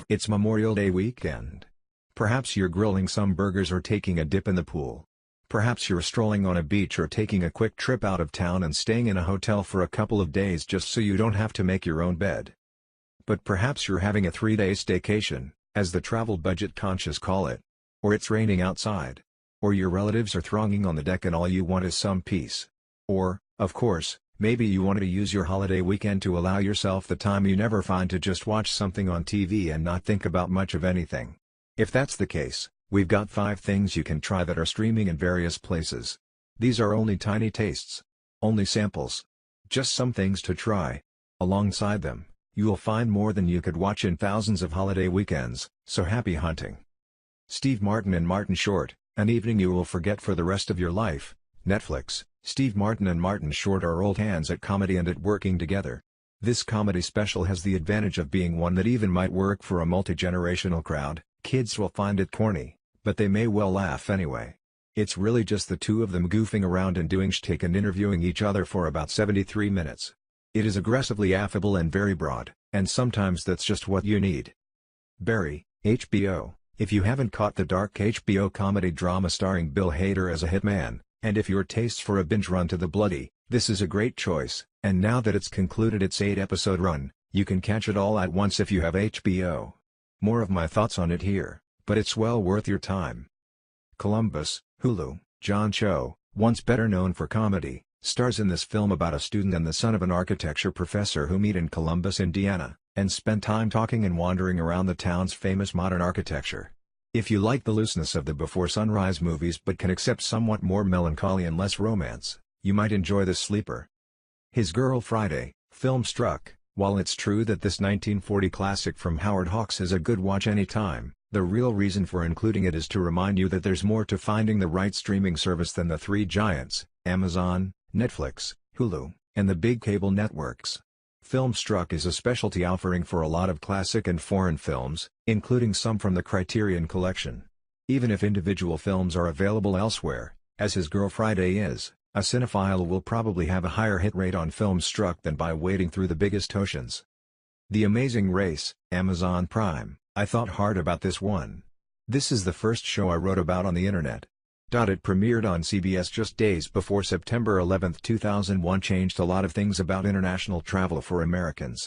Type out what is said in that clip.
It's Memorial Day weekend. Perhaps you're grilling some burgers or taking a dip in the pool. Perhaps you're strolling on a beach or taking a quick trip out of town and staying in a hotel for a couple of days just so you don't have to make your own bed. But perhaps you're having a 3-day staycation, as the travel budget conscious call it. Or it's raining outside. Or your relatives are thronging on the deck and all you want is some peace. Or, of course, maybe you wanted to use your holiday weekend to allow yourself the time you never find to just watch something on TV and not think about much of anything. If that's the case, we've got 5 things you can try that are streaming in various places. These are only tiny tastes. Only samples. Just some things to try. Alongside them, you will find more than you could watch in thousands of holiday weekends, so happy hunting. Steve Martin and Martin Short, An Evening You Will Forget for the Rest of Your Life, Netflix. Steve Martin and Martin Short are old hands at comedy and at working together. This comedy special has the advantage of being one that even might work for a multi-generational crowd. Kids will find it corny, but they may well laugh anyway. It's really just the two of them goofing around and doing shtick and interviewing each other for about 73 minutes. It is aggressively affable and very broad, and sometimes that's just what you need. Barry, HBO. If you haven't caught the dark HBO comedy drama starring Bill Hader as a hitman, and if your tastes for a binge run to the bloody, this is a great choice, and now that it's concluded its 8-episode run, you can catch it all at once if you have HBO. More of my thoughts on it here, but it's well worth your time. Columbus, Hulu. John Cho, once better known for comedy, stars in this film about a student and the son of an architecture professor who meet in Columbus, Indiana, and spend time talking and wandering around the town's famous modern architecture. If you like the looseness of the Before Sunrise movies but can accept somewhat more melancholy and less romance, you might enjoy this sleeper. His Girl Friday, Film Struck. While it's true that this 1940 classic from Howard Hawks is a good watch anytime, the real reason for including it is to remind you that there's more to finding the right streaming service than the 3 giants, Amazon, Netflix, Hulu, and the big cable networks. Film Struck is a specialty offering for a lot of classic and foreign films, including some from the Criterion Collection. Even if individual films are available elsewhere, as His Girl Friday is, a cinephile will probably have a higher hit rate on Film Struck than by wading through the biggest oceans. The Amazing Race, Amazon Prime. I thought hard about this one. This is the first show I wrote about on the internet. It premiered on CBS just days before September 11, 2001 changed a lot of things about international travel for Americans.